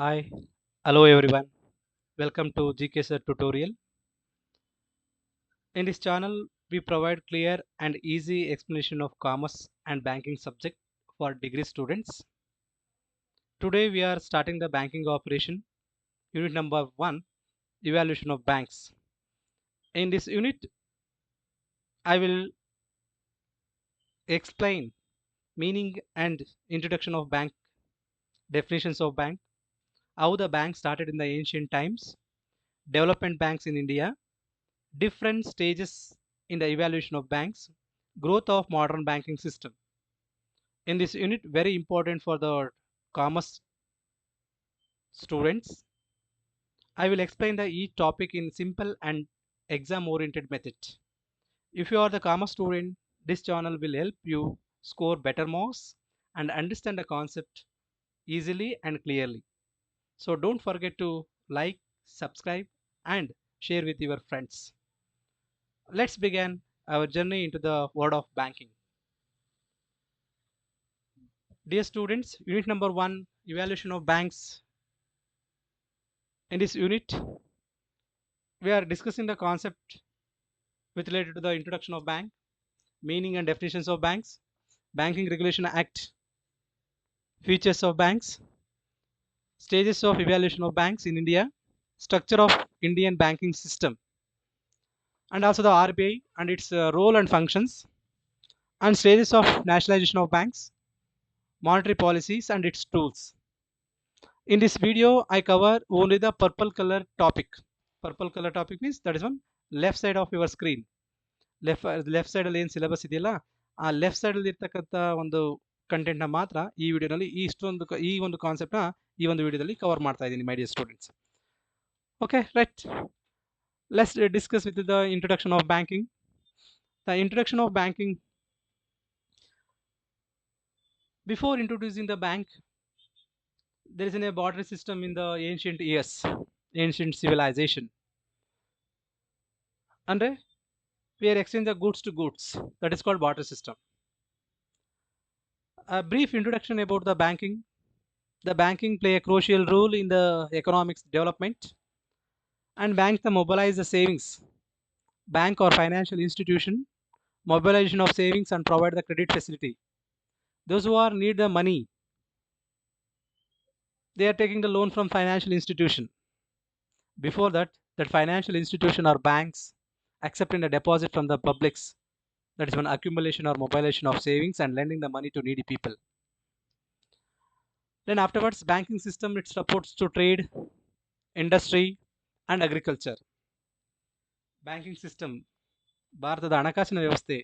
Hi, hello everyone. Welcome to GK Sir tutorial. In this channel, we provide clear and easy explanation of commerce and banking subject for degree students. Today we are starting the banking operation, unit number 1, evaluation of banks. In this unit, I will explain meaning and introduction of bank, definitions of bank, how the bank started in the ancient times, development banks in India, different stages in the evaluation of banks, growth of modern banking system. In this unit, very important for the commerce students, I will explain the each topic in simple and exam oriented method. If you are the commerce student, this channel will help you score better marks and understand the concept easily and clearly. So don't forget to like, subscribe and share with your friends. Let's begin our journey into the world of banking. Dear students, unit number 1, evaluation of banks. In this unit, we are discussing the concept with related to the introduction of bank, meaning and definitions of banks, Banking Regulation Act, features of banks, stages of evaluation of banks in India, structure of Indian banking system, and also the RBI and its role and functions, and stages of nationalization of banks, monetary policies and its tools. In this video, I cover only the purple color topic. Purple color topic means that is on left side of your screen. Left side ಅಲ್ಲಿ ಏನು syllabus ಇದೆಯಲ್ಲ ಆ left side ಅಲ್ಲಿ ಇರ್ತಕ್ಕಂಥ ಒಂದು content ನ ಮಾತ್ರ ಈ ವಿಡಿಯೋನಲ್ಲಿ ಈ ಒಂದು ಕಾನ್ಸೆಪ್ಟ್ ನ ಈ ಒಂದು ವಿಡಿಯೋದಲ್ಲಿ ಕವರ್ ಮಾಡ್ತಾ ಇದ್ದೀನಿ ಮೈ dear students. Okay right, let's discuss with the introduction of banking. The introduction of banking. Before introducing the bank, there is a barter system in the ancient years, ancient civilization. ಅಂದ್ರೆ we are exchanging the goods to goods. That is called barter system. A brief introduction about the banking. The banking play a crucial role in the economics development, and banks mobilize the savings. Bank or financial institution mobilization of savings and provide the credit facility. Those who are need the money, they are taking the loan from financial institution. Before that, that financial institution or banks accepting the deposit from the publics. That is one accumulation or mobilization of savings and lending the money to needy people. Then afterwards, banking system it supports to trade, industry and agriculture. Banking system, ಭಾರತದ ಹಣಕಾಸಿನ ವ್ಯವಸ್ಥೆ,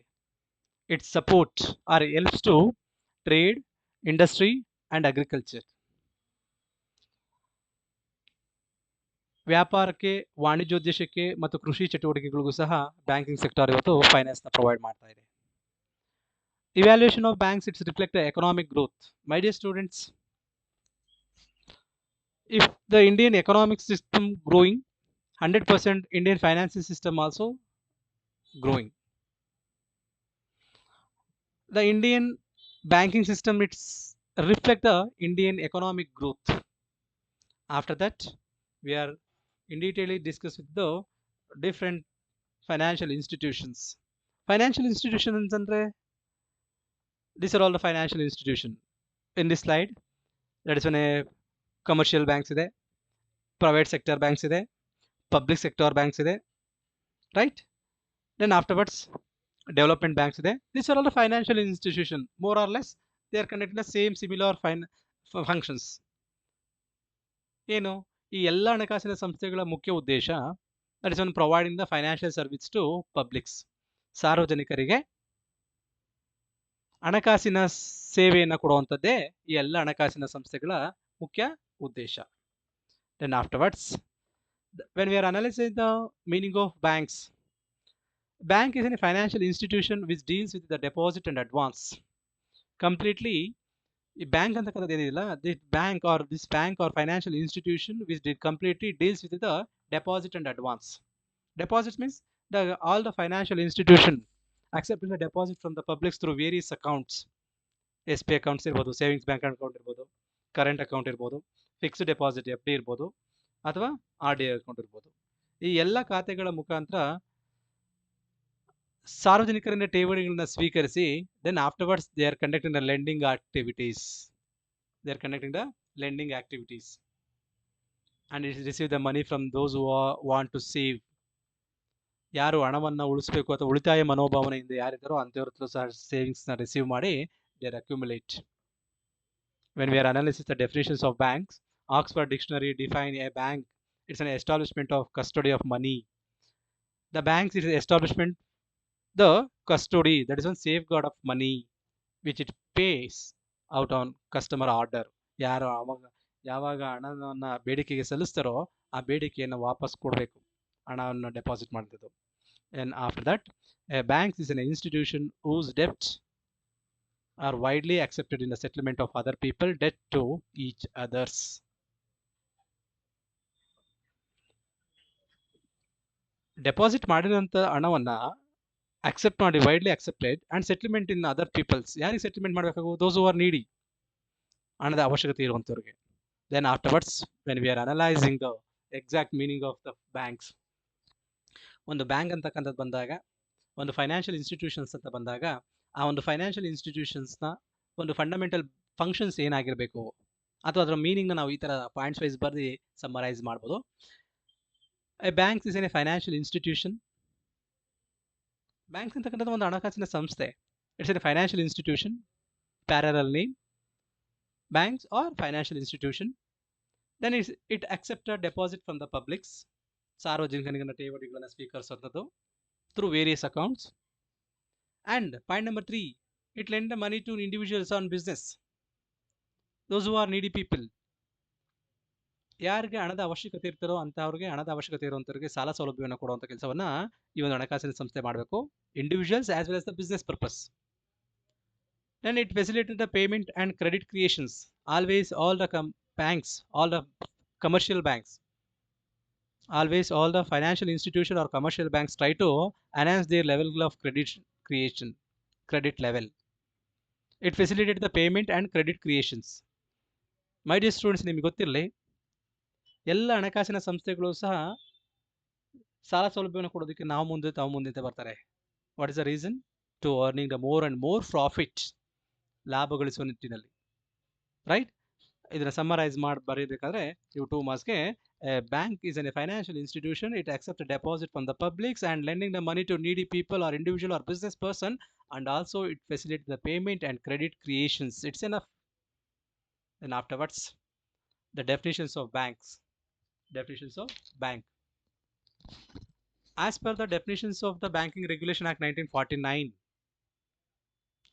it supports or helps to trade, industry and agriculture. ವ್ಯಾಪಾರಕ್ಕೆ, ವಾಣಿಜ್ಯೋದ್ದೇಶಕ್ಕೆ ಮತ್ತು ಕೃಷಿ ಚಟುವಟಿಕೆಗಳಿಗೂ ಸಹ banking sector ಇವತ್ತು finance ನ provide ಮಾಡ್ತಾ ಇದೆ. Evaluation of banks it's reflect the economic growth. My dear students, if the Indian economic system growing, 100% Indian financial system also growing. The Indian banking system it's reflect the Indian economic growth. After that, we are in detail discuss with the different financial institutions. Financial institutions andre these are all the financial institution. In this slide, that is when a commercial banks ಇದೆ, private sector banks ಇದೆ, public sector banks ಇದೆ, right? Then afterwards, development banks ಇದೆ. These are all the financial institution. More or less, they are conducting the same similar functions. ಏನು ಈ ಎಲ್ಲ ಹಣಕಾಸಿನ ಸಂಸ್ಥೆಗಳ ಮುಖ್ಯ ಉದ್ದೇಶ that is one providing the financial service to publics. ಸಾರ್ವಜನಿಕರಿಗೆ ಹಣಕಾಸಿನ ಸೇವೆಯನ್ನು ಕೊಡುವಂಥದ್ದೇ ಈ ಎಲ್ಲ ಹಣಕಾಸಿನ ಸಂಸ್ಥೆಗಳ ಮುಖ್ಯ ಉದ್ದೇಶ. Then afterwards, when we are analyzing the meaning of banks, bank is a financial institution which deals with the deposit and advance. Completely, ಈ ಬ್ಯಾಂಕ್ ಅಂತಕ್ಕಂಥದ್ದು ಏನಿಲ್ಲ, this bank or financial institution which completely deals with the deposit and advance. Deposit means all the financial institution accepting the deposit from the publics through various accounts. S B accounts ಇರ್ಬೋದು, savings bank account ಇರ್ಬೋದು, current account ಇರ್ಬೋದು, fixed deposit F D ಇರ್ಬೋದು ಅಥವಾ R D account ಇರ್ಬೋದು. ಈ ಎಲ್ಲ ಖಾತೆಗಳ ಮುಖಾಂತರ ಸಾರ್ವಜನಿಕರಿಂದ ಠೇವಣಿಗಳನ್ನ ಸ್ವೀಕರಿಸಿ then afterwards they are conducting the lending activities. They are conducting the lending activities and it receive the money from those who want to save. ಯಾರು ಹಣವನ್ನು ಉಳಿಸಬೇಕು ಅಥವಾ ಉಳಿತಾಯ ಮನೋಭಾವನೆಯಿಂದ ಯಾರಿದ್ದಾರೋ ಅಂತವ್ರ ಸಹ ಸೇವಿಂಗ್ಸ್ನ ರಿಸೀವ್ ಮಾಡಿ they accumulate. When we are analyzing the definitions of banks, Oxford Dictionary define a bank. It's an establishment of custody of money. The banks is establishment, the custody, that is one safeguard of money which it pays out on customer order. ಯಾರು ಯಾವಾಗ ಹಣವನ್ನು ಬೇಡಿಕೆಗೆ ಸಲ್ಲಿಸ್ತಾರೋ ಆ ಬೇಡಿಕೆಯನ್ನು ವಾಪಸ್ ಕೊಡಬೇಕು, ಹಣವನ್ನು deposit ಮಾಡ್ತಿದ್ದು. And after that, a bank is an institution whose debts are widely accepted in the settlement of other people debt to each others. Deposit ಮಾಡಿರೋಂಥ ಹಣವನ್ನ ಅಕ್ಸೆಪ್ಟ್ ಮಾಡಿ widely accepted and settlement in other peoples. ಯಾರಿಗೆ settlement ಮಾಡಬೇಕಾಗು? Those who are needy, ಹಣದ ಅವಶ್ಯಕತೆ ಇರುವಂಥವ್ರಿಗೆ. Then afterwards when we are analysing the exact meaning of the banks, ಒಂದು bank ಅಂತಕ್ಕಂಥದ್ದು ಬಂದಾಗ, ಒಂದು ಫೈನಾನ್ಷಿಯಲ್ ಇನ್ಸ್ಟಿಟ್ಯೂಷನ್ಸ್ ಅಂತ ಬಂದಾಗ, ಆ ಒಂದು ಫೈನಾನ್ಷಿಯಲ್ ಇನ್ಸ್ಟಿಟ್ಯೂಷನ್ಸ್ನ ಒಂದು ಫಂಡಮೆಂಟಲ್ ಫಂಕ್ಷನ್ಸ್ ಏನಾಗಿರಬೇಕು ಅಥವಾ ಅದರ ಮೀನಿಂಗ್ನ ನಾವು ಈ ಥರ ಪಾಯಿಂಟ್ಸ್ ವೈಸ್ ಬರೆದು ಸಮ್ಮರೈಸ್ ಮಾಡ್ಬೋದು. A banks is an a financial institution. Banks ಅಂತಕ್ಕಂಥದ್ದು ಒಂದು ಹಣಕಾಸಿನ ಸಂಸ್ಥೆ. It's an a financial institution, parallel name banks R financial institution. Then it accept deposit from the publics, ಸಾರ್ವಜನಿಕರ ಠೇವಣಿಗಳನ್ನು ಸ್ವೀಕರಿಸುವಂಥದ್ದು through various accounts. And point number 3, it lend the money to individuals on business, those who are needy people. ಯಾರಿಗೆ ಹಣದ ಅವಶ್ಯಕತೆ ಇರ್ತಾರೋ ಅಂತವ್ರಿಗೆ, ಹಣದ ಅವಶ್ಯಕತೆ ಇರುವಂಥವ್ರಿಗೆ ಸಾಲ ಸೌಲಭ್ಯವನ್ನು ಕೊಡುವಂಥ ಕೆಲಸವನ್ನ ಈ ಒಂದು ಹಣಕಾಸಿನ ಸಂಸ್ಥೆ ಮಾಡಬೇಕು, individuals as well as the business purpose. Then it facilitated the payment and credit creations. Always all the banks, all the commercial banks, always all the financial institution or commercial banks try to enhance their level of credit creation, credit level. It facilitated the payment and credit creations. My dear students, ನಿಮಗೆ ಗೊತ್ತಿರಲಿ, ಎಲ್ಲ ಹಣಕಾಸಿನ ಸಂಸ್ಥೆಗಳು ಸಹ ಸಾಲ ಸೌಲಭ್ಯವನ್ನು ಕೊಡೋದಕ್ಕೆ ನಾವು ಮುಂದೆ ತಾವು ಮುಂದೆ ಅಂತ ಬರ್ತಾರೆ. What is the reason? To earning the more and more profit, ಲಾಭ ಗಳಿಸುವ ನಿಟ್ಟಿನಲ್ಲಿ, ರೈಟ್? ಇದನ್ನ ಸಮ್ಮರೈಸ್ ಮಾಡಿ ಬರೀಬೇಕಾದ್ರೆ ಇವು 2 ಮಾರ್ಕ್ಸ್ಗೆ. Bank is a financial institution. It accepts a deposit from the publics and lending the money to needy people or individual or business person, and also it facilitates the payment and credit creations. It's enough. Then afterwards, the definitions of banks. Definitions of bank. As per the definitions of the Banking Regulation Act 1949,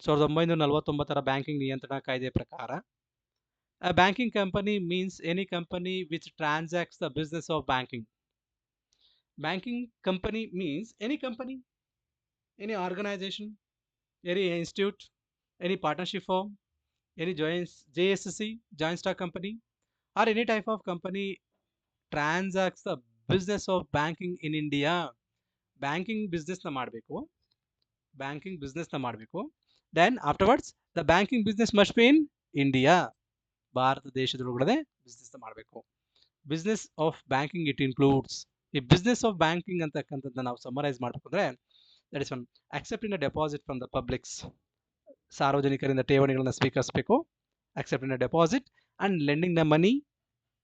1949 banking ನಿಯಂತ್ರಣ ಕಾಯ್ದೆ ಪ್ರಕಾರ, a banking company means any company which transacts the business of banking. Banking company means any company, any organization, any institute, any partnership firm, any JSC, joint stock company, or any type of company transacts the business of banking in India. Banking business na ಮಾಡಬೇಕು, banking business na ಮಾಡಬೇಕು. Then afterwards, the banking business must be in India. Bharat ದೇಶದೊಳಗಡೆ business ಮಾಡಬೇಕು. Business of banking it includes, ಈ business of banking ಅಂತಕ್ಕಂಥದ್ದನ್ನ ನಾವು summarise ಮಾಡಬೇಕು ಅಂದ್ರೆ, that is one accepting the deposit from the publics, ಸಾರ್ವಜನಿಕರಿಂದ ಠೇವಣಿಗಳನ್ನು ಸ್ವೀಕರಿಸಬೇಕು, accepting the deposit and lending the money,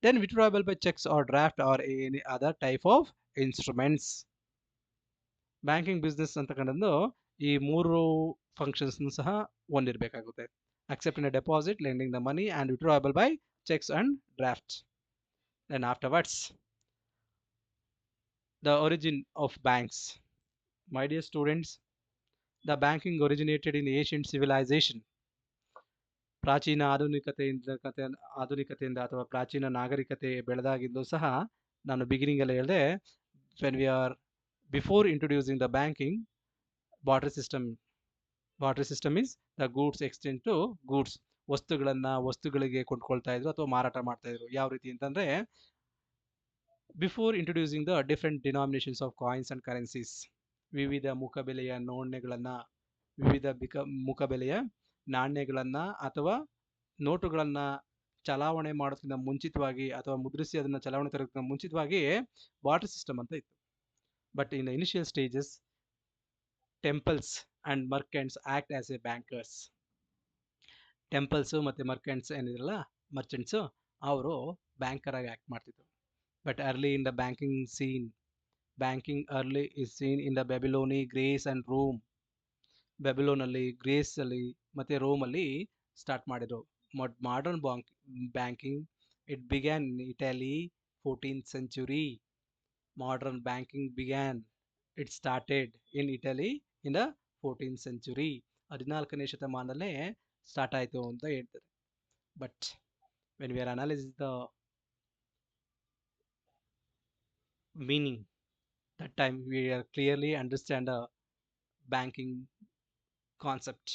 then withdrawable by cheques or draft or any other type of instruments. Banking business ಅಂತಕ್ಕಂಥದ್ದು ಈ 3 functions ಸಹ ಹೊಂದಿರಬೇಕಾಗುತ್ತೆ. Accepting a deposit, lending the money, and withdrawable by checks and drafts. Then afterwards, the origin of banks. My dear students, the banking originated in ancient civilization. ಪ್ರಾಚೀನ ಆಧುನಿಕತೆಯಿಂದ ಅಥವಾ ಪ್ರಾಚೀನ ನಾಗರಿಕತೆ ಬೆಳೆದಾಗಿದ್ದು ಸಹ ನಾನು beginning ಎಲ್ಲ ಹೇಳಿದೆ. when we are before introducing the banking, barter system is the goods exchange to goods. ವಸ್ತುಗಳಿಗೆ ಕೊಂಡ್ಕೊಳ್ತಾ ಇದ್ರು ಅಥವಾ ಮಾರಾಟ ಮಾಡ್ತಾ ಇದ್ರು. ಯಾವ ರೀತಿ ಅಂತಂದ್ರೆ, before introducing the different denominations of coins and currencies, ವಿವಿಧ ಮುಖಬೆಲೆಯ ನಾಣ್ಯಗಳನ್ನ ಅಥವಾ ನೋಟುಗಳನ್ನ ಚಲಾವಣೆ ಮಾಡೋದಕ್ಕಿಂತ ಮುಂಚಿತವಾಗಿ ಅಥವಾ ಮುದ್ರಿಸಿ ಅದನ್ನ ಚಲಾವಣೆ ತರೋದಕ್ಕಿಂತ ಮುಂಚಿತವಾಗಿ ಬಾಟರ್ ಸಿಸ್ಟಮ್ ಅಂತ ಇತ್ತು. But in the initial stages temples and merchants act as a bankers. Temples ಮತ್ತೆ ಮರ್ಕೆಂಟ್ಸ್ ಏನಿದ್ರಲ್ಲ ಮರ್ಚೆಂಟ್ಸ್, ಅವರು ಬ್ಯಾಂಕರ್ ಆಗಿ ಆಕ್ಟ್ ಮಾಡ್ತಿದ್ರು. But early in the banking scene, banking early is seen in the Babylonia, Greece and Rome. Babylon ಅಲ್ಲಿ, Greece ಅಲ್ಲಿ ಮತ್ತೆ Rome ಅಲ್ಲಿ start ಮಾಡಿದ್ರು. Modern banking it began in Italy 14th century. Modern banking began, it started in Italy in the 14th century. 14ನೇ ಶತಮಾನದಲ್ಲೇ start ಆಯಿತು ಅಂತ ಹೇಳ್ತಾರೆ. But when we are analyse the meaning, that time we are clearly understand the banking concept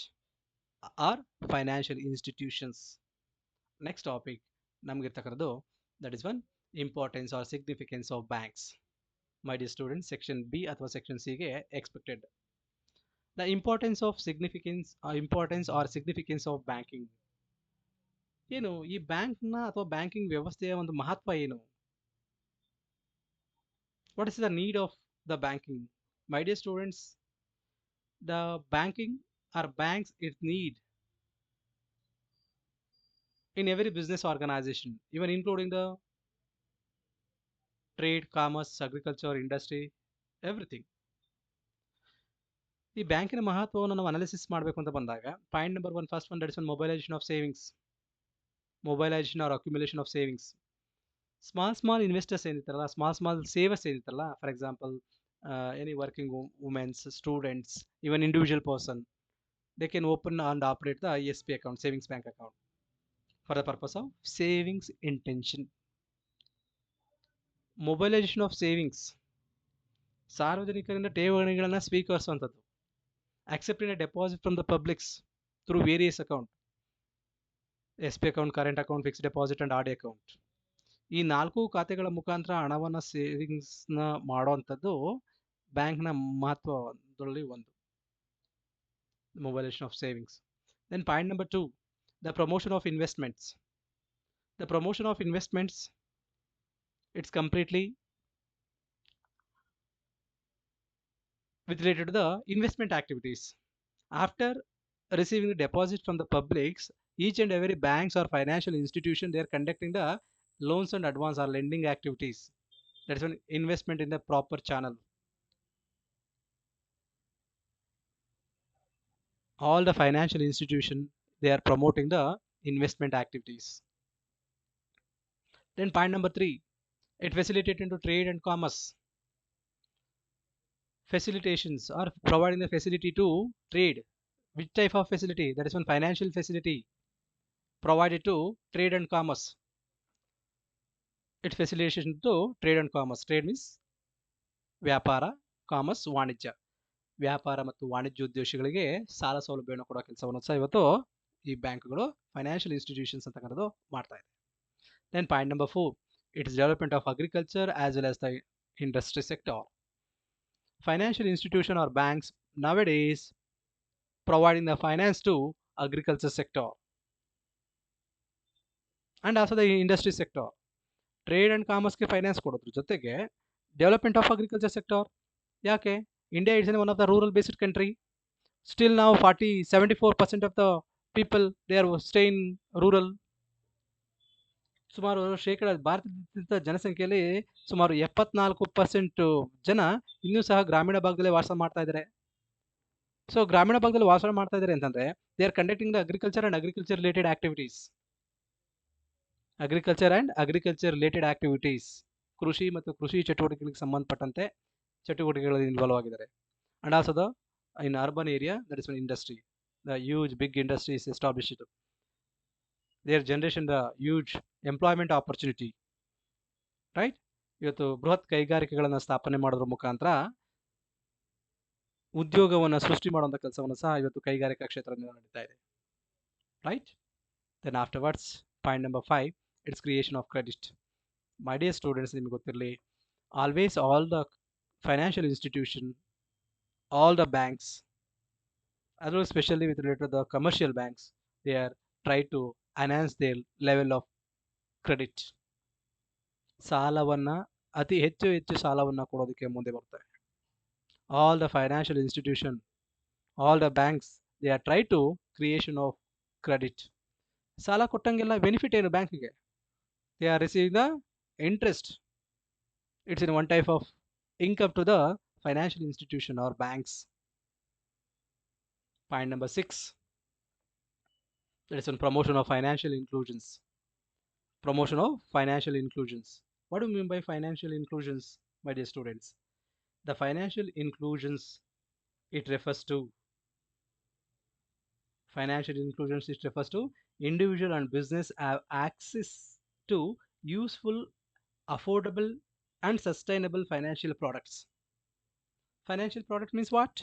or financial institutions. Next topic ನಮ್ಗೆ ಇರ್ತಕ್ಕಂಥದ್ದು that is one importance or significance of banks. My dear students, section B ಅಥವಾ section C ಗೆ expected. The importance or significance of banking. ಏನು ಈ ಬ್ಯಾಂಕ್ನ ಅಥವಾ banking ವ್ಯವಸ್ಥೆಯ ಒಂದು ಮಹತ್ವ ಏನು? What is the need of the banking? My dear students, the banking or banks is need in every business organization, even including the trade, commerce, agriculture, industry, everything. ಈ ಬ್ಯಾಂಕಿನ ಮಹತ್ವವನ್ನು ನಾವು ಅನಾಲಿಸಿಸ್ ಮಾಡಬೇಕು ಅಂತ ಬಂದಾಗ point number 1, first one, that is one mobilisation of savings. Mobilisation or accumulation of savings. Small investors ಏನಿರ್ತಾರಲ್ಲ, small savers ಏನಿರ್ತಾರಲ್ಲ, for example any working womens, students, even individual person, they can open and operate the ESP account, savings bank account, for the purpose of savings intention. Mobilization of savings, ಸಾರ್ವಜನಿಕರಿಂದ ಠೇವಣಿಗಳನ್ನು ಸ್ವೀಕರಿಸುವಂಥದ್ದು. Accepting a deposit from the publics through various account, SP account, current account, fixed deposit and RD account. ಈ 4 ಖಾತೆಗಳ ಮುಖಾಂತರ ಹಣವನ್ನು ಸೇವಿಂಗ್ಸ್ನ ಮಾಡುವಂಥದ್ದು ಬ್ಯಾಂಕ್ನ ಮಹತ್ವದಲ್ಲಿ ಒಂದು. Mobilization of savings. Then point number 2, the promotion of investments. The promotion of investments, it's completely with related to the investment activities. After receiving the deposit from the publics, each and every banks or financial institution, they are conducting the loans and advance or lending activities. That is an investment in the proper channel. All the financial institution, they are promoting the investment activities. Then point number 3, it facilitates into trade and commerce. Facilitations are providing the facility to trade. Which type of facility? That is one financial facility provided to trade and commerce. It facilitation to trade and commerce. Trade means ವ್ಯಾಪಾರ, commerce ವಾಣಿಜ್ಯ. ವ್ಯಾಪಾರ ಮತ್ತು ವಾಣಿಜ್ಯೋದ್ಯಮಿಗಳಿಗೆ ಸಾಲ ಸೌಲಭ್ಯವನ್ನು ಕೊಡೋ ಕೆಲಸವನ್ನು ಸಹ ಇವತ್ತು ಈ ಬ್ಯಾಂಕ್ಗಳು, ಫೈನಾನ್ಷಿಯಲ್ ಇನ್ಸ್ಟಿಟ್ಯೂಷನ್ಸ್ ಅಂತಕ್ಕಂಥದ್ದು ಮಾಡ್ತಾ ಇದೆ. Then point number 4, it is development of agriculture as well as the industry sector. Financial institution or banks nowadays providing the finance to agriculture sector and also the industry sector. Trade and ಕಾಮರ್ಸ್ಗೆ finance ಕೊಡೋದ್ರ ಜೊತೆಗೆ development of agriculture sector. ಯಾಕೆ? India is one of the rural based country. Still ನಾವು 74% of the people they are stay in rural. ಸುಮಾರು ಭಾರತದ ಜನಸಂಖ್ಯೆಯಲ್ಲಿ ಸುಮಾರು 74% ಜನ ಇನ್ನೂ ಸಹ ಗ್ರಾಮೀಣ ಭಾಗದಲ್ಲಿ ವಾಸ ಮಾಡ್ತಾ ಇದ್ದಾರೆ. ಸೊ ಗ್ರಾಮೀಣ ಭಾಗದಲ್ಲಿ ವಾಸ ಮಾಡ್ತಾ ಇದ್ದಾರೆ ಅಂತಂದ್ರೆ they are conducting the agriculture and agriculture related activities. Agriculture and agriculture related activities, ಕೃಷಿ ಮತ್ತು ಕೃಷಿ ಚಟುವಟಿಕೆಗಳಿಗೆ ಸಂಬಂಧಪಟ್ಟಂತೆ ಚಟುವಟಿಕೆಗಳಲ್ಲಿ ಇನ್ವಾಲ್ವ್ ಆಗಿದ್ದಾರೆ. And also the in urban area, that is one industry, the huge big industry is established. There generation the huge employment opportunity, right? ಇವತ್ತು ಬೃಹತ್ ಕೈಗಾರಿಕೆಗಳನ್ನು ಸ್ಥಾಪನೆ ಮಾಡೋದ್ರ ಮುಖಾಂತರ ಉದ್ಯೋಗವನ್ನು ಸೃಷ್ಟಿ ಮಾಡುವಂಥ ಕೆಲಸವನ್ನು ಸಹ ಇವತ್ತು ಕೈಗಾರಿಕಾ ಕ್ಷೇತ್ರದಲ್ಲಿ ನಡೀತಾ ಇದೆ, right? Then afterwards point number 5, it's creation of credit. My dear students, ನಿಮಗೆ ಗೊತ್ತಿರಲಿ, always all the financial institution, all the banks, especially with related to the commercial banks, they are try to enhance their level of credit. ಸಾಲವನ್ನ ಅತಿ ಹೆಚ್ಚು ಸಾಲವನ್ನ ಕೊಡೋದಕ್ಕೆ ಮುಂದೆ ಬರ್ತಾರೆ. All the financial institution, all the banks, they are try to creation of credit. ಸಾಲ ಕೊಟ್ಟಂಗೆಲ್ಲ benefit ಏನು ಬ್ಯಾಂಕಿಗೆ? They are receiving the interest. It's in one type of income to the financial institution or banks. Point number 6, that is on promotion of financial inclusions. Promotion of financial inclusions. What do you mean by financial inclusions, my dear students? The financial inclusions, it refers to financial inclusions, it refers to individual and business have access to useful, affordable and sustainable financial products. Financial product means what?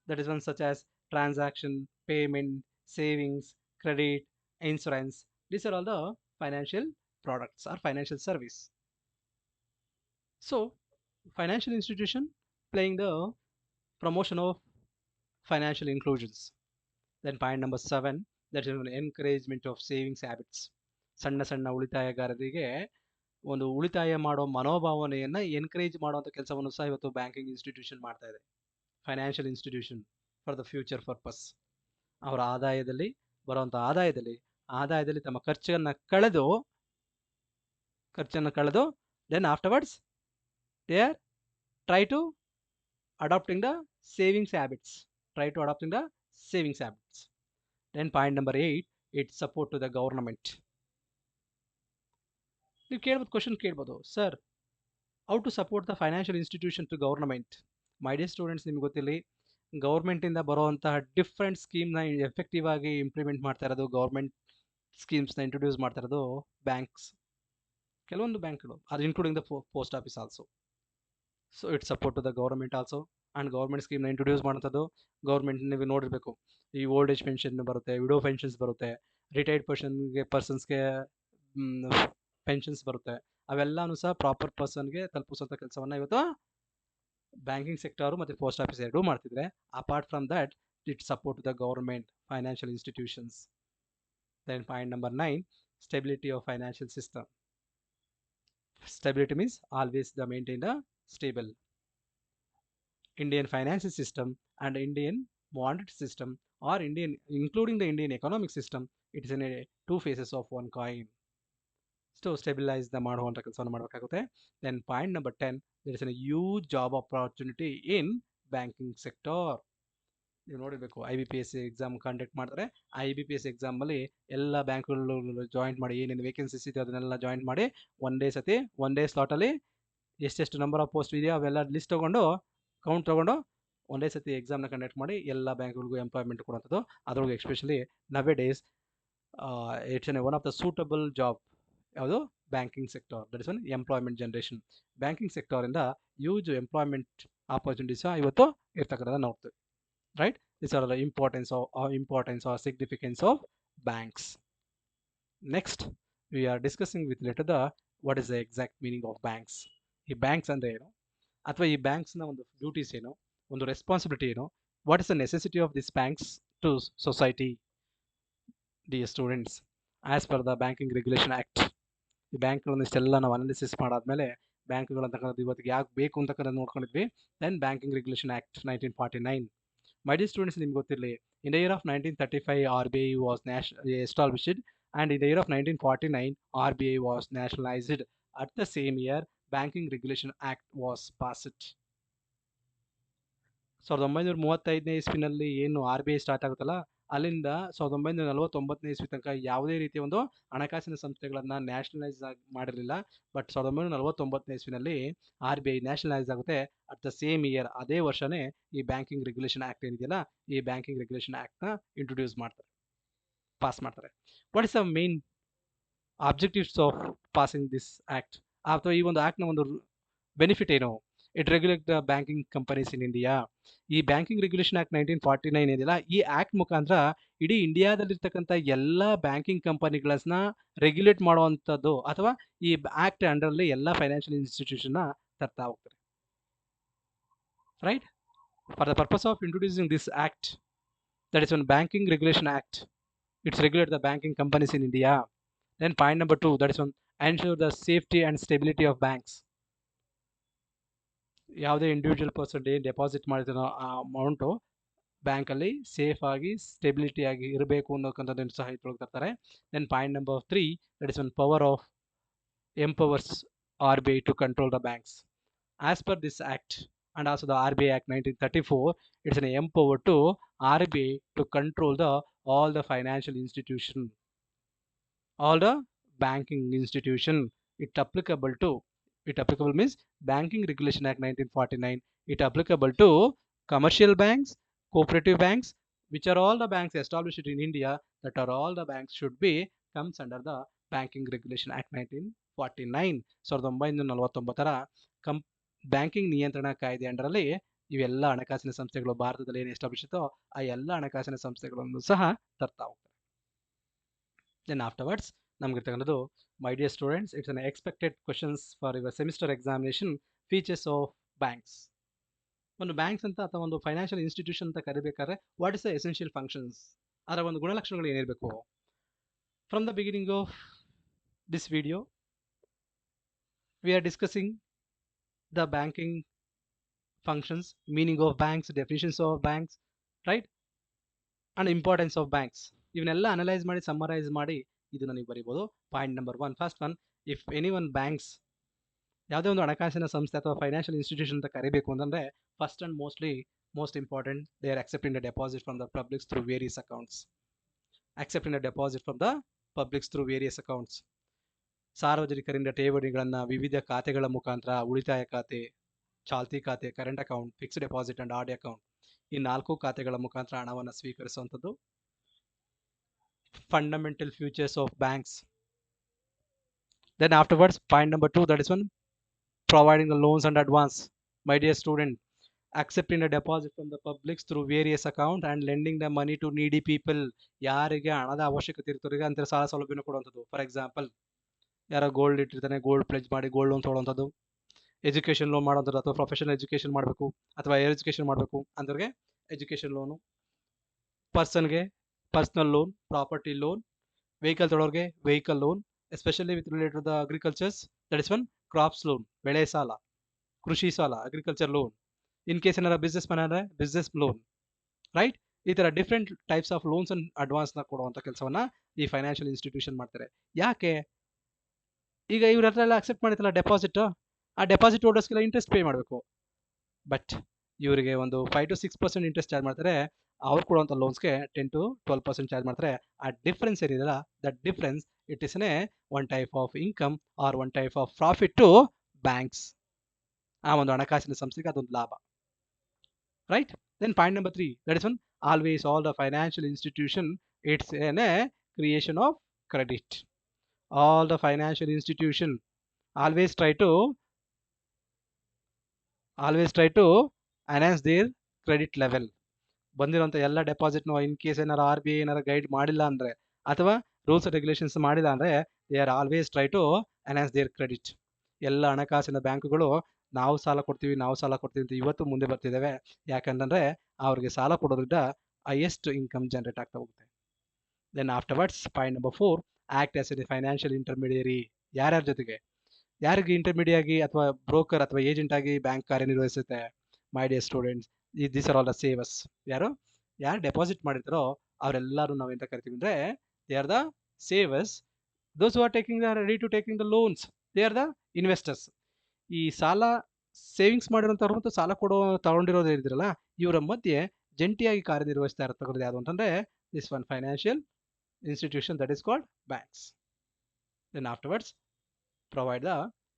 That is one such as transaction, payment, savings, credit, insurance. These are all the financial products or financial service. So financial institution playing the promotion of financial inclusions. Then point number 7, that is an encouragement of savings habits. ಸಣ್ಣ ಸಣ್ಣ ಉಳಿತಾಯಗಾರರಿಗೆ ಒಂದು ಉಳಿತಾಯ ಮಾಡೋ ಮನೋಭಾವನೆಯನ್ನ encourage ಮಾಡುವಂಥ ಕೆಲಸವನ್ನು ಸಹ ಇವತ್ತು banking institution ಮಾಡ್ತಾ ಇದೆ. Financial institution for the future purpose. ಅವರ ಆದಾಯದಲ್ಲಿ ಬರುವಂಥ ಆದಾಯದಲ್ಲಿ ತಮ್ಮ ಖರ್ಚನ್ನು ಕಳೆದು then afterwards they are try to adapting the savings habits. Then point number 8, it support to the government. ನೀವು ಕ್ವಶನ್ ಕೇಳ್ಬೋದು, sir how to support the financial institution to government? My dear students, ನಿಮ್ಗೆ ಗೊತ್ತಿರಲಿ, ಗೌರ್ಮೆಂಟಿಂದ ಬರುವಂತಹ different ಸ್ಕೀಮ್ನ effective ಆಗಿ implement ಮಾಡ್ತಾ ಇರೋದು, ಗೌರ್ಮೆಂಟ್ ಸ್ಕೀಮ್ಸ್ನ ಇಂಟ್ರೊಡ್ಯೂಸ್ ಮಾಡ್ತಾ ಇರೋದು ಬ್ಯಾಂಕ್ಸ್. ಕೆಲವೊಂದು ಬ್ಯಾಂಕ್ಗಳು are including the post office also. So it's support to the government also. And government ಸ್ಕೀಮ್ನ ಇಂಟ್ರೊಡ್ಯೂಸ್ ಮಾಡೋಂಥದ್ದು ಗೌರ್ಮೆಂಟ್. ನೀವು ನೋಡಿರಬೇಕು, ಈ ಓಲ್ಡ್ ಏಜ್ ಪೆನ್ಷನ್ ಬರುತ್ತೆ, ವಿಡೋ ಪೆನ್ಷನ್ಸ್ ಬರುತ್ತೆ, ರಿಟೈರ್ಡ್ ಪರ್ಸನ್ಸ್ಗೆ ಪೆನ್ಷನ್ಸ್ ಬರುತ್ತೆ. ಅವೆಲ್ಲನೂ ಸಹ ಪ್ರಾಪರ್ ಪರ್ಸನ್ಗೆ ತಲುಪಿಸುವಂಥ ಕೆಲಸವನ್ನು ಇವತ್ತು ಬ್ಯಾಂಕಿಂಗ್ ಸೆಕ್ಟರು ಮತ್ತು ಪೋಸ್ಟ್ ಆಫೀಸ್ ಎರಡೂ ಮಾಡ್ತಿದ್ರೆ. Apart from that, it support the government financial institutions. Then point number 9, stability of financial system. Stability means always the maintain the stable. Indian financial system and Indian monetary system or Indian, including the Indian economic system, it is in a two faces of one coin. So stabilize the ಮಾಡುವಂಥ ಕೆಲಸವನ್ನು ಮಾಡಬೇಕಾಗುತ್ತೆ. Then point number 10, there is a huge job opportunity in banking sector. ನೀವು ನೋಡಿರಬೇಕು, IBPS exam conduct ಮಾಡ್ತಾರೆ. IBPS ಎಕ್ಸಾಮಲ್ಲಿ ಎಲ್ಲ ಬ್ಯಾಂಕ್ಗಳು joint ಮಾಡಿ ಏನೇನು ವೇಕೆನ್ಸೀಸ್ ಇದೆ ಅದನ್ನೆಲ್ಲ ಜಾಯಿಂಟ್ ಮಾಡಿ ಒನ್ ಡೇ ಸ್ಲಾಟಲ್ಲಿ ಎಷ್ಟೆಷ್ಟು ನಂಬರ್ ಆಫ್ ಪೋಸ್ಟ್ ಇದೆಯೋ ಅವೆಲ್ಲ ಲಿಸ್ಟ್ ಕೌಂಟ್ ತೊಗೊಂಡು ಒಂದೇ ಸತಿ ಎಕ್ಸಾಮ್ನ ಕಂಡಕ್ಟ್ ಮಾಡಿ ಎಲ್ಲ ಬ್ಯಾಂಕ್ಗಳಿಗೂ ಎಂಪ್ಲಾಯ್ಮೆಂಟ್ ಕೊಡುವಂಥದ್ದು. ಅದ್ರೊಳಗೆ especially nowadays it's one of the suitable job. ಯಾವುದು? Banking sector. That is one employment generation. Banking ಸೆಕ್ಟರಿಂದ ಯೂಜ್ ಎಂಪ್ಲಾಯ್ಮೆಂಟ್ ಆಪರ್ಚುನಿಟೀಸ್ ಇವತ್ತು ಇರ್ತಕ್ಕಂಥ ನೋಡ್ತೀವಿ. Right? These are the importance or significance of banks. Next, we are discussing with later the what is the exact meaning of banks. ಈ banks ಅಂದರೆ ಏನು, ಅಥವಾ ಈ ಬ್ಯಾಂಕ್ಸ್ನ ಒಂದು ಡ್ಯೂಟೀಸ್ ಏನು, ಒಂದು ರೆಸ್ಪಾನ್ಸಿಬಿಲಿಟಿ ಏನು, what is the necessity of this banks to society? Dear students, as per the banking regulation act, ಈ ಬ್ಯಾಂಕ್ಗಳನ್ನು ಇಷ್ಟೆಲ್ಲ ನಾವು ಅನಾಲಿಸಿಸ್ ಮಾಡಾದ್ಮೇಲೆ ಬ್ಯಾಂಕ್ಗಳು ಅಂತಕ್ಕಂಥದ್ದು ಇವತ್ತಿಗೆ ಯಾಕೆ ಬೇಕು ಅಂತಕ್ಕಂಥದ್ದು ನೋಡ್ಕೊಂಡಿದ್ವಿ. Then banking regulation act 1949. My dear students, ನಿಮ್ಗೆ ಗೊತ್ತಿರಲಿ, in the year of 1935 RBI was established, and in the year of 1949 RBI was nationalized. At the same year, Banking Regulation Act was passed. 1935ನೇ ಇಸ್ವಿನಲ್ಲಿ ಏನು RBI start ಆಗುತ್ತಲ್ಲ, ಅಲ್ಲಿಂದ 1949ನೇ ಇಸ್ವಿ ತನಕ ಯಾವುದೇ ರೀತಿಯ ಒಂದು ಹಣಕಾಸಿನ ಸಂಸ್ಥೆಗಳನ್ನು ನ್ಯಾಷನಲೈಸ್ ಮಾಡಿರಲಿಲ್ಲ. ಬಟ್ 1949ನೇ ಇಸ್ವಿನಲ್ಲಿ RBI ನ್ಯಾಷನಲೈಸ್ ಆಗುತ್ತೆ. ಅಟ್ ದ ಸೇಮ್ ಇಯರ್, ಅದೇ ವರ್ಷನೇ ಈ ಬ್ಯಾಂಕಿಂಗ್ ರೆಗ್ಯುಲೇಷನ್ ಆ್ಯಕ್ಟ್ ಏನಿದೆಯಲ್ಲ, ಈ ಬ್ಯಾಂಕಿಂಗ್ ರೆಗ್ಯುಲೇಷನ್ ಆ್ಯಕ್ಟ್ನ ಇಂಟ್ರೊಡ್ಯೂಸ್ ಮಾಡ್ತಾರೆ, ಪಾಸ್ ಮಾಡ್ತಾರೆ. What is the main objectives of passing this act? ಅಥವಾ ಈ ಒಂದು ಆ್ಯಕ್ಟ್ನ ಒಂದು ಬೆನಿಫಿಟ್ ಏನು? It regulate the banking companies in India. ಈ ಬ್ಯಾಂಕಿಂಗ್ ರೆಗ್ಯುಲೇಷನ್ ಆ್ಯಕ್ಟ್ 1949 ಏನಿದೆಯಲ್ಲ, ಈ ಆ್ಯಕ್ಟ್ ಮುಖಾಂತರ ಇಡೀ ಇಂಡಿಯಾದಲ್ಲಿರ್ತಕ್ಕಂಥ ಎಲ್ಲ ಬ್ಯಾಂಕಿಂಗ್ ಕಂಪನಿಗಳನ್ನ ರೆಗ್ಯುಲೇಟ್ ಮಾಡುವಂಥದ್ದು, ಅಥವಾ ಈ ಆ್ಯಕ್ಟ್ ಅಂಡರಲ್ಲಿ ಎಲ್ಲ ಫೈನಾನ್ಷಿಯಲ್ ಇನ್ಸ್ಟಿಟ್ಯೂಷನ್ನ ತರ್ತಾ ಹೋಗ್ತಾರೆ. Right? For the purpose of introducing this act, that is one banking regulation act, it's regulate the banking companies in India. Then point number 2, that is one ensure the safety and stability of banks. ಯಾವುದೇ individual person ಏನು deposit ಮಾಡಿರೋ ಆ amount ಬ್ಯಾಂಕಲ್ಲಿ safe ಆಗಿ stability ಆಗಿ ಇರಬೇಕು ಅನ್ನೋಕ್ಕಂಥದ್ದನ್ನು ಸಹ ಇಟ್ಕೊಳ್ತಾರೆ. Then point number 3, that is one power of empowers RBI to control the banks. As per this act and also the RBI Act 1934, it's an empower to RBI to control all the financial institution, all the banking institution. It applicable means Banking Regulation Act 1949. It applicable to commercial banks, cooperative banks, which are all the banks established in India. That are all the banks should be comes under the Banking Regulation Act 1949. 1949 ಕಂ banking ನಿಯಂತ್ರಣ ಕಾಯ್ದೆ ಅಂಡರಲ್ಲಿ ಇವೆಲ್ಲ ಹಣಕಾಸಿನ ಸಂಸ್ಥೆಗಳು ಭಾರತದಲ್ಲಿ ಏನು establish ಇತ್ತೋ ಆ ಎಲ್ಲ ಹಣಕಾಸಿನ ಸಂಸ್ಥೆಗಳನ್ನು ಸಹ ತರ್ತಾ ಹೋಗ್ತಾರೆ. ದೆನ್ ಆಫ್ಟರ್ವರ್ಡ್ಸ್ ನಮ್ಗಿರ್ತಕ್ಕಂಥದ್ದು, my dear students, it's an expected questions for your semester examination. Features of banks. ಒಂದು ಬ್ಯಾಂಕ್ಸ್ ಅಂತ ಅಥವಾ ಒಂದು ಫೈನಾನ್ಷಿಯಲ್ ಇನ್ಸ್ಟಿಟ್ಯೂಷನ್ ಅಂತ ಕರಿಬೇಕಾದ್ರೆ what is the essential functions, ಅದರ ಒಂದು ಗುಣಲಕ್ಷಣಗಳು ಏನಿರಬೇಕು? From the beginning of this video we are discussing the banking functions, meaning of banks, definitions of banks, right, and importance of banks. ಇವನ್ನೆಲ್ಲ ಅನಲೈಸ್ ಮಾಡಿ summarise ಮಾಡಿ ಇದು ನನಗೆ ಬರೀಬೋದು. Point number 1, first one, if any one banks, ಯಾವುದೇ ಒಂದು ಹಣಕಾಸಿನ ಸಂಸ್ಥೆ ಅಥವಾ ಫೈನಾನ್ಷಿಯಲ್ ಇನ್ಸ್ಟಿಟ್ಯೂಷನ್ ಅಂತ ಕರಿಬೇಕು ಅಂತಂದರೆ first and most important, they are accepting the deposit from the publics through various accounts. Accepting the deposit from the publics through various accounts. ಸಾರ್ವಜನಿಕರಿಂದ ಠೇವಣಿಗಳನ್ನು ವಿವಿಧ ಖಾತೆಗಳ ಮುಖಾಂತರ, ಉಳಿತಾಯ ಖಾತೆ, ಚಾಲ್ತಿ ಖಾತೆ, current account, fixed deposit and R D account, ಈ 4 ಖಾತೆಗಳ ಮುಖಾಂತರ ಹಣವನ್ನು ಸ್ವೀಕರಿಸುವಂಥದ್ದು. Fundamental futures of banks. Then afterwards point number 2, that is one, providing the loans and advance. My dear student, accepting the deposit from the publics through various account and lending the money to needy people. ಯಾರಿಗೆ ಹಣದ ಅವಶ್ಯಕತೆ ಇರ್ತವ್ರಿಗೆ ಅಂತ ಸಾಲ ಸೌಲಭ್ಯನ ಕೊಡುವಂಥದ್ದು. For example, ಯಾರೋ gold ಇಟ್ಟಿರ್ತಾನೆ, gold pledge ಮಾಡಿ ಗೋಲ್ಡ್ ಲೋನ್ ತೊಗೊಳ್ಳೋಂಥದ್ದು, ಎಜುಕೇಷನ್ ಲೋನ್ ಮಾಡೋಂಥದ್ದು, ಅಥವಾ ಪ್ರೊಫೆಷನಲ್ ಎಜುಕೇಷನ್ ಮಾಡಬೇಕು ಅಥವಾ ಹೈಯರ್ ಎಜುಕೇಷನ್ ಮಾಡಬೇಕು ಅಂದ್ರಿಗೆ ಎಜುಕೇಷನ್ ಲೋನು, ಪರ್ಸನ್ಗೆ personal loan, property loan, vehicle ತೊಗೊಳೋರಿಗೆ vehicle loan, especially with related to the agricultures, that is one crops loan, ಬೆಳೆ ಸಾಲ, ಕೃಷಿ ಸಾಲ, ಅಗ್ರಿಕಲ್ಚರ್ ಲೋನ್. ಇನ್ ಕೇಸ್ ಏನಾರ ಬಿಸ್ನೆಸ್ ಮ್ಯಾನ್ ಅಂದರೆ ಬಿಸ್ನೆಸ್ ಲೋನ್, ರೈಟ್? ಈ ಥರ different types of loans and ಅಡ್ವಾನ್ಸ್ನ ಕೊಡುವಂಥ ಕೆಲಸವನ್ನು ಈ ಫೈನಾನ್ಷಿಯಲ್ ಇನ್ಸ್ಟಿಟ್ಯೂಷನ್ ಮಾಡ್ತಾರೆ. ಯಾಕೆ? ಈಗ ಇವ್ರ ಹತ್ರ ಎಲ್ಲ ಅಕ್ಸೆಪ್ಟ್ ಮಾಡಿತ್ತಲ್ಲ ಡೆಪಾಸಿಟ್, ಆ ಡೆಪಾಸಿಟ್ ಹೋಲ್ಡರ್ಸ್ಗೆಲ್ಲ ಇಂಟ್ರೆಸ್ಟ್ ಪೇ ಮಾಡಬೇಕು. ಬಟ್ ಇವರಿಗೆ ಒಂದು 5 to 6% ಇಂಟ್ರೆಸ್ಟ್ ಚಾರ್ಜ್ ಮಾಡ್ತಾರೆ. ಅವ್ರು ಕೊಡುವಂಥ ಲೋನ್ಸ್ಗೆ 10 to 12% ಚಾರ್ಜ್ ಮಾಡ್ತಾರೆ. ಆ ಡಿಫ್ರೆನ್ಸ್ ಏನಿದೆಯಲ್ಲ, that difference it is one type of income or one type of profit to banks. ಆ ಒಂದು ಹಣಕಾಸಿನ ಸಂಸ್ಥೆಗೆ ಅದೊಂದು ಲಾಭ, right? Then point number 3, that is one, always all the financial institution its creation of credit. All the financial institution always try to enhance their credit level. ಬಂದಿರೋಂಥ ಎಲ್ಲ ಡೆಪಾಸಿಟ್ನು in case ಏನಾರು RBI ಏನಾರು ಗೈಡ್ ಮಾಡಿಲ್ಲ ಅಂದರೆ ಅಥವಾ rules and regulations ಮಾಡಿಲ್ಲ ಅಂದರೆ they are always try to enhance their credit. ಎಲ್ಲ ಹಣಕಾಸಿನ ಬ್ಯಾಂಕ್ಗಳು ನಾವು ಸಾಲ ಕೊಡ್ತೀವಿ ಅಂತ ಇವತ್ತು ಮುಂದೆ ಬರ್ತಿದ್ದಾವೆ. ಯಾಕಂತಂದರೆ ಅವ್ರಿಗೆ ಸಾಲ ಕೊಡೋದ್ರಿಂದ ಹೈಯೆಸ್ಟ್ ಇನ್ಕಮ್ ಜನರೇಟ್ ಆಗ್ತಾ ಹೋಗುತ್ತೆ. Then afterwards point number 4, act as a financial intermediary. ಯಾರ್ಯಾರ ಜೊತೆಗೆ, ಯಾರಿಗೆ ಇಂಟರ್ಮೀಡಿಯೇಟ್ ಆಗಿ ಅಥವಾ ಬ್ರೋಕರ್ ಅಥವಾ ಏಜೆಂಟ್ ಆಗಿ ಬ್ಯಾಂಕ್ ಕಾರ್ಯನಿರ್ವಹಿಸುತ್ತೆ? My dear students, these are all the savers. ಯಾರು ಡೆಪಾಸಿಟ್ ಮಾಡಿರ್ತಾರೋ ಅವರೆಲ್ಲರೂ ನಾವು ಎಂತ ಕರಿತೀವಿ ಅಂದರೆ they are the savers. Those who are taking the ready to taking the loans, they are the investors. ಈ ಸಾಲ ಸೇವಿಂಗ್ಸ್ ಮಾಡಿರೋಂಥವ್ರು ಮತ್ತು ಸಾಲ ತಗೊಂಡಿರೋದು ಇರ್ತಿರಲ್ಲ, ಇವರ ಮಧ್ಯೆ ಜಂಟಿಯಾಗಿ ಕಾರ್ಯನಿರ್ವಹಿಸ್ತಾ ಇರತಕ್ಕಂಥದ್ದು ಯಾವುದು ಅಂತಂದರೆ this one financial institution, that is called banks. Then afterwards provide the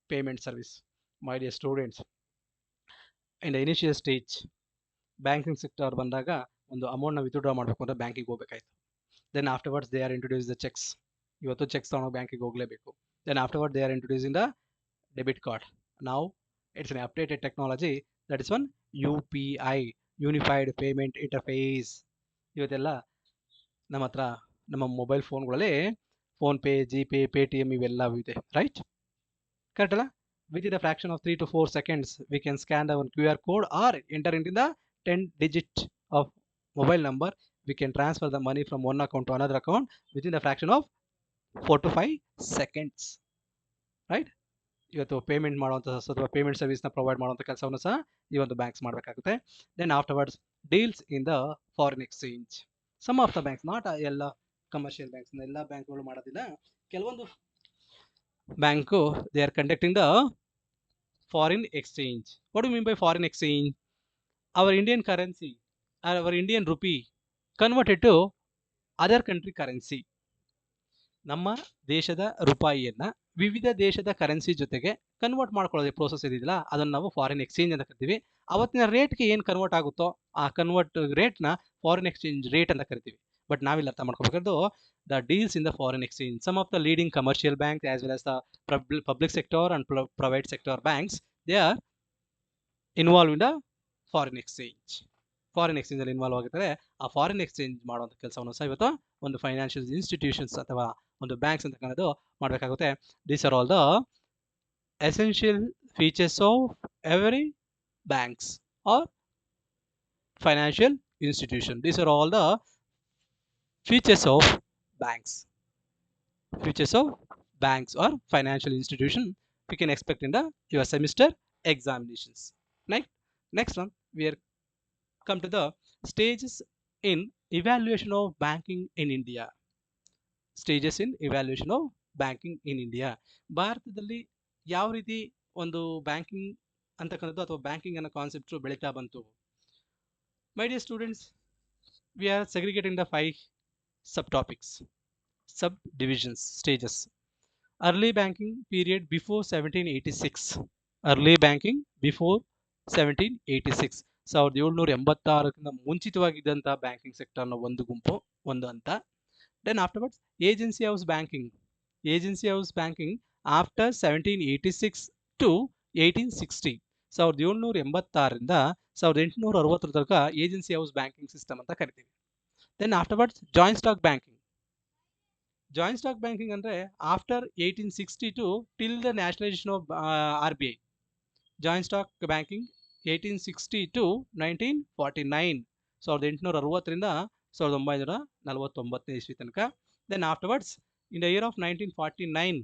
payment service. My dear students, in the initial stage banking sector ಬಂದಾಗ ಒಂದು ಅಮೌಂಟ್ನ ವಿತ್ಡ್ರಾ ಮಾಡಬೇಕು ಅಂದರೆ ಬ್ಯಾಂಕಿಗೆ ಹೋಗಬೇಕಾಯ್ತು. Then afterwards they are introduce the cheques. ಇವತ್ತು cheques ತೊಗೊಂಡು ಬ್ಯಾಂಕಿಗೆ ಹೋಗಲೇಬೇಕು. Then afterward they are introducing the debit card. ನಾವು it's an updated technology, that is one UPI, unified payment interface. ಇವತ್ತೆಲ್ಲ ನಮ್ಮ ಹತ್ರ ನಮ್ಮ ಮೊಬೈಲ್ ಫೋನ್ಗಳಲ್ಲಿ ಫೋನ್ಪೇ, ಜಿಪೇ, ಪೇಟಿಎಮ್ ಇವೆಲ್ಲವೂ ಇದೆ, ರೈಟ್? ಕರೆಕ್ಟ್ ಅಲ್ಲ? With in the fraction of 3 to 4 seconds we can scan the one QR code or enter in the 10 digit of mobile number. We can transfer the money from one account to another account with in the fraction of 4 to 5 seconds. Right. ಇವತ್ತು payment ಮಾಡುವಂಥ ಅಥವಾ payment ಸರ್ವಿಸ್ನ provide ಮಾಡುವಂಥ ಕೆಲಸವನ್ನು ಸಹ ಈ ಒಂದು banks ಮಾಡಬೇಕಾಗುತ್ತೆ. Then afterwards deals in the foreign exchange. Some of the banks, not ಎಲ್ಲ ಕಮರ್ಷಿಯಲ್ ಬ್ಯಾಂಕ್ಸ್, ಎಲ್ಲ ಬ್ಯಾಂಕ್ಗಳು ಮಾಡೋದಿಲ್ಲ. ಕೆಲವೊಂದು bank they are conducting the foreign exchange. What do mean by foreign exchange? our Indian currency, our Indian rupee converted to other country currency. ನಮ್ಮ ದೇಶದ ರೂಪಾಯಿಯನ್ನ ವಿವಿಧ ದೇಶದ ಕರೆನ್ಸಿ ಜೊತೆಗೆ ಕನ್ವರ್ಟ್ ಮಾಡ್ಕೊಳ್ಳೋದೇ ಪ್ರೋಸೆಸ್ ಇದೆಯಲ್ಲ, ಅದನ್ನು ನಾವು ಫಾರಿನ್ ಎಕ್ಸ್ಚೇಂಜ್ ಅಂತ ಕರಿತೀವಿ. ಅವತ್ತಿನ ರೇಟ್ಗೆ ಏನು ಕನ್ವರ್ಟ್ ಆಗುತ್ತೋ ಆ ಕನ್ವರ್ಟ್ ರೇಟ್ನ ಫಾರಿನ್ ಎಕ್ಸ್ಚೇಂಜ್ ರೇಟ್ ಅಂತ ಕರಿತೀವಿ. ಬಟ್ ನಾವಿಲ್ಲಿ ಅರ್ಥ ಮಾಡ್ಕೋಬೇಕಾದ್ದು the deals in the foreign exchange. Some of the leading commercial banks as well as the public sector and private sector banks, they are involve in the foreign exchange. Foreign exchange ಅಲ್ಲಿ involve ಆಗಿರ್ತಾರೆ. ಆ foreign exchange ಮಾಡುವಂಥ ಕೆಲಸವನ್ನು ಸಹ ಇವತ್ತು ಒಂದು financial institutions ಅಥವಾ ಒಂದು ಬ್ಯಾಂಕ್ಸ್ ಅಂತ ಕನ್ನೋದು ಮಾಡಬೇಕಾಗುತ್ತೆ. These are all the essential features of every banks R financial institution. These are all the features of banks. Features of banks or financial institution we can expect in the your semester examinations. Next one, we are come to the stages in evaluation of banking in India. Stages in evaluation of banking in India. ಭಾರತದಲ್ಲಿ ಯಾವ ರೀತಿ ಒಂದು banking ಅಂತಕ್ಕಂಥದ್ದು ಅಥವಾ banking ಅನ್ನೋ concept ಬೆಳೀತಾ ಬಂತು? My dear students, we are segregating the 5 subtopics, subdivisions, stages. Early banking period before 1786. Early banking before 1786. 1786 ಮುಂಚಿತವಾಗಿದ್ದಂಥ ಬ್ಯಾಂಕಿಂಗ್ ಸೆಕ್ಟರ್ನ ಒಂದು ಗುಂಪು, ಒಂದು ಹಂತ. Then afterwards agency house banking. Agency house banking after 1786 to 1860. 1786ರಿಂದ 1860 ತನಕ ಏಜೆನ್ಸಿ ಹೌಸ್ ಬ್ಯಾಂಕಿಂಗ್ ಸಿಸ್ಟಮ್ ಅಂತ ಕರಿತೀವಿ. Then afterwards joint stock banking. Joint stock banking ಅಂದರೆ after 1862 till the nationalisation of RBI. Joint stock banking 1860 to 1949. 1860ರಿಂದ 1949 ಇಸ್ವಿ ತನಕ. Then afterwards in the year of 1949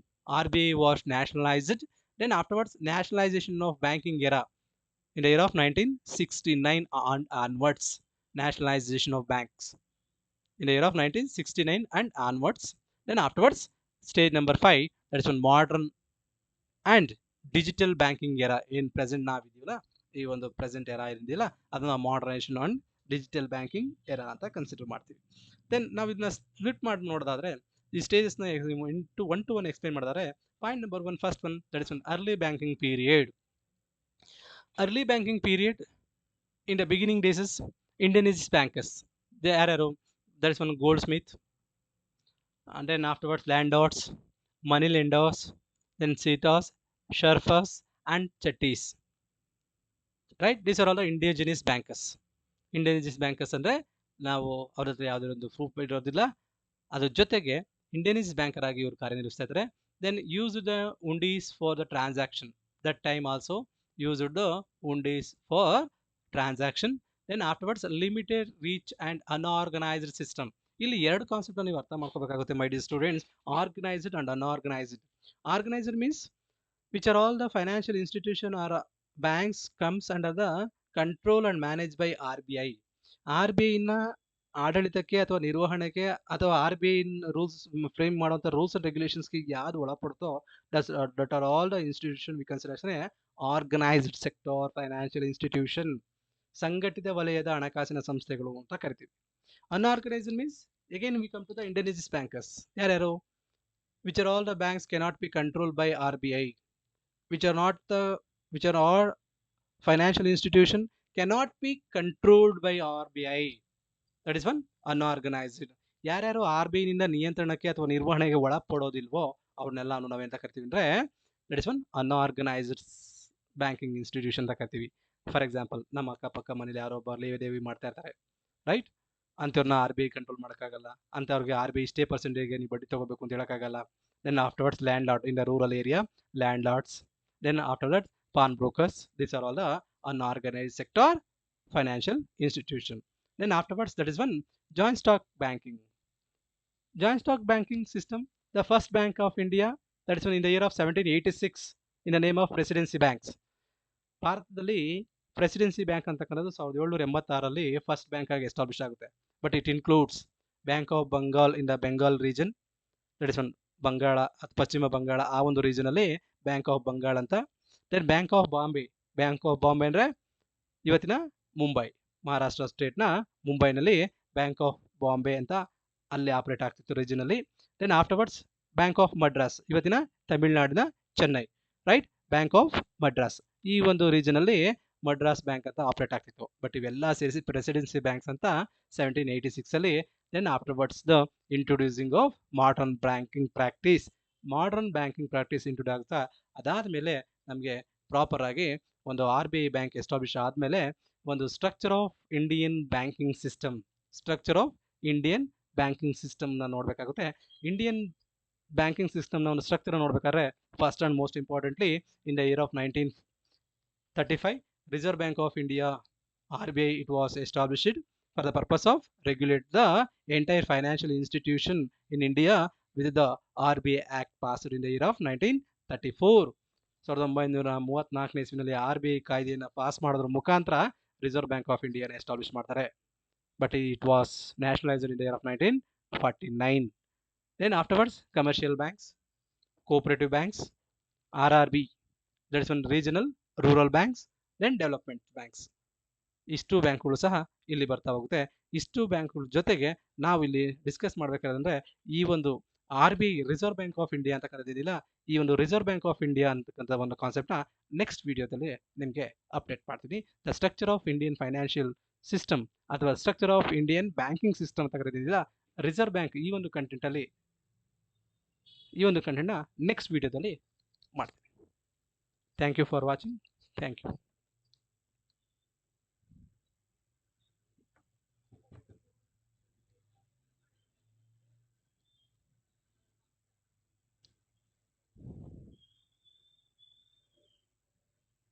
RBI was nationalised. Then afterwards nationalisation of banking era in the year of 1969 onwards. Nationalization of banks in the year of 1969 and onwards. Then afterwards stage number 5, that is one modern and digital banking era. In present navidiyala ee ಒಂದು present era irindilla adana modernization and digital banking era anta consider ಮಾಡ್ತೀವಿ. then ನಾವು ಇದನ್ನ split ಮಾಡಿ ನೋಡೋದಾದ್ರೆ ಈ stages ನ into 1 to 1 explain ಮಾಡಿದರೆ, point number 1, first one, that is one early banking period. Early banking period, in the beginning days is Indian bankers. They are there is one Goldsmith, and then afterwards landlords, money lenders, then Cetas, Sharfas, and Chettis. Right? These are all the indigenous bankers. Indigenous bankers ಅಂದರೆ ನಾವು ಅವ್ರ ಹತ್ರ ಯಾವುದೇ ಒಂದು proof ಇರೋದಿಲ್ಲ, ಅದ್ರ ಜೊತೆಗೆ ಇಂಡಿಯನೀಸ್ banker ಆಗಿ ಇವರು ಕಾರ್ಯನಿರ್ವಹಿಸ್ತಾ ಇದ್ದಾರೆ. Then use the hundis for the transaction. That time also used the undies for transaction. Then afterwards limited reach and unorganized system. ಇಲ್ಲಿ ಎರಡು ಕಾನ್ಸೆಪ್ಟ್ ನೀವು ಅರ್ಥ ಮಾಡ್ಕೋಬೇಕಾಗುತ್ತೆ ಮೈ dear students. Organised and unorganised. Organised means which are all the financial institution or banks comes under the control and managed by RBI. RBI ನ ಆಡಳಿತಕ್ಕೆ ಅಥವಾ ನಿರ್ವಹಣೆಗೆ ಅಥವಾ RBI ರೂಲ್ಸ್ ಫ್ರೇಮ್ ಮಾಡುವಂಥ ರೂಲ್ಸ್ ಅಂಡ್ ರೆಗ್ಯುಲೇಷನ್ಸ್ಗೆ ಯಾವ್ದು ಒಳಪಡುತ್ತೋ that are all the institution we consider organised sector financial institution. ಸಂಘಟಿತ ವಲಯದ ಹಣಕಾಸಿನ ಸಂಸ್ಥೆಗಳು ಅಂತ ಕರಿತೀವಿ. Unorganised means again we come to the indigenous bankers. ಯಾರ್ಯಾರು? Which are all the banks cannot be controlled by RBI, which are all financial institution cannot be controlled by RBI. That is one unorganized. ಯಾರ್ಯಾರು RBI ನಿಂದ ನಿಯಂತ್ರಣಕ್ಕೆ ಅಥವಾ ನಿರ್ವಹಣೆಗೆ ಒಳಪಡೋದಿಲ್ವೋ ಅವ್ರನ್ನೆಲ್ಲ ನಾವೆಂತ ಕರಿತೀವಿ ಅಂದರೆ that is one unorganised banking institution ಅಂತ ಕರಿತೀವಿ. ಫಾರ್ ಎಕ್ಸಾಂಪಲ್, ನಮ್ಮ ಅಕ್ಕಪಕ್ಕ ಮನೇಲಿ ಯಾರೋ ಒಬ್ಬ ಲೇವಾದೇವಿ ಮಾಡ್ತಾ ಇರ್ತಾರೆ, ರೈಟ್? ಅಂಥವ್ರನ್ನ RBI ಕಂಟ್ರೋಲ್ ಮಾಡೋಕ್ಕಾಗಲ್ಲ. ಅಂಥವ್ರಿಗೆ RBI ಇಷ್ಟೇ ಪರ್ಸೆಂಟೇಜ್ಗೆ ನೀವು ಬಡ್ಡಿ ತೊಗೋಬೇಕು ಅಂತ ಹೇಳೋಕ್ಕಾಗಲ್ಲ. Then afterwards landlord in the rural area, landlords. Then after that, pawn brokers. These are all the unorganized sector financial institution. Then afterwards, that is one joint stock banking. Joint stock banking system. The first Bank of India that is in the year of 1786 in the name of presidency banks. ಭಾರತದಲ್ಲಿ presidency bank ಅಂತಕ್ಕಂಥದ್ದು 1786ರಲ್ಲಿ first bank ಆಗಿ establish ಆಗುತ್ತೆ. But it includes bank of Bengal in the Bengal region, that is one Bangala, Paschima Bangala ಆ ಒಂದು ರೀಜನಲ್ಲಿ bank of Bangala ಅಂತ. Then bank of Bombay, bank of Bombay ಅಂದರೆ ಇವತ್ತಿನ ಮುಂಬೈ, ಮಹಾರಾಷ್ಟ್ರ ಸ್ಟೇಟ್ನ ಮುಂಬೈನಲ್ಲಿ ಬ್ಯಾಂಕ್ ಆಫ್ ಬಾಂಬೆ ಅಂತ ಅಲ್ಲಿ ಆಪರೇಟ್ ಆಗ್ತಿತ್ತು ರೀಜನಲ್ಲಿ. Then afterwards bank of Madras, ಇವತ್ತಿನ ತಮಿಳುನಾಡಿನ Chennai, right, bank of Madras ಈ ಒಂದು ರೀಜನಲ್ಲಿ ಮಡ್ರಾಸ್ ಬ್ಯಾಂಕ್ ಅಂತ ಆಪರೇಟ್ ಆಗ್ತಿತ್ತು. ಬಟ್ ಇವೆಲ್ಲ ಸೇರಿಸಿ ಪ್ರೆಸಿಡೆನ್ಸಿ ಬ್ಯಾಂಕ್ಸ್ ಅಂತ 1786ಅಲ್ಲಿ. Then afterwards the introducing of modern banking practice, modern banking practice introduce ಆಗುತ್ತಾ ಅದಾದಮೇಲೆ ನಮಗೆ ಪ್ರಾಪರ್ ಆಗಿ ಒಂದು RBI ಬ್ಯಾಂಕ್ ಎಸ್ಟಾಬ್ಲಿಷ್ ಆದಮೇಲೆ ಒಂದು structure of Indian banking system, structure of Indian banking ಸಿಸ್ಟಮ್ನ ನೋಡಬೇಕಾಗುತ್ತೆ. ಇಂಡಿಯನ್ ಬ್ಯಾಂಕಿಂಗ್ ಸಿಸ್ಟಮ್ನ ಒಂದು ಸ್ಟ್ರಕ್ಚರ್ ನೋಡ್ಬೇಕಾದ್ರೆ first and most importantly in the year of 1935 Reserve Bank of India, RBI, it was established for the purpose of regulate the entire financial institution in India with the RBI Act passed in the year of 1934. 1934ನೇ ಇಸ್ವಿನಲ್ಲಿ RBI ಕಾಯ್ದೆಯನ್ನು pass ಮಾಡೋದ್ರ ಮುಖಾಂತರ reserve bank of ಇಂಡಿಯಾನ establish ಮಾಡ್ತಾರೆ. But it was nationalised in the year of 1949. Then afterwards commercial banks, cooperative banks, RRB, that is one regional rural banks, then development banks. ಇಷ್ಟು ಬ್ಯಾಂಕ್ಗಳು ಸಹ ಇಲ್ಲಿ ಬರ್ತಾ ಹೋಗುತ್ತೆ. ಇಷ್ಟು ಬ್ಯಾಂಕ್ಗಳ ಜೊತೆಗೆ ನಾವು ಇಲ್ಲಿ ಡಿಸ್ಕಸ್ ಮಾಡಬೇಕಾದ್ರೆ ಈ ಒಂದು RBI reserve bank of India ಅಂತ ಕರೆದಿದ್ದಿಲ್ಲ, ಈ ಒಂದು ರಿಸರ್ವ್ ಬ್ಯಾಂಕ್ ಆಫ್ ಇಂಡಿಯಾ ಅಂತಕ್ಕಂಥ ಒಂದು ಕಾನ್ಸೆಪ್ಟ್ನ ನೆಕ್ಸ್ಟ್ ವಿಡಿಯೋದಲ್ಲಿ ನಿಮಗೆ ಅಪ್ಡೇಟ್ ಮಾಡ್ತೀನಿ. The structure of Indian financial system ಅಥವಾ structure of Indian banking system ಅಂತ ಕರೆದಿದ್ದಿಲ್ಲ ರಿಸರ್ವ್ ಬ್ಯಾಂಕ್, ಈ ಒಂದು ಕಂಟೆಂಟಲ್ಲಿ ಈ ಒಂದು ಕಂಟೆಂಟ್ನ ನೆಕ್ಸ್ಟ್ ವಿಡಿಯೋದಲ್ಲಿ ಮಾಡ್ತೀನಿ. Thank you for watching. Thank you.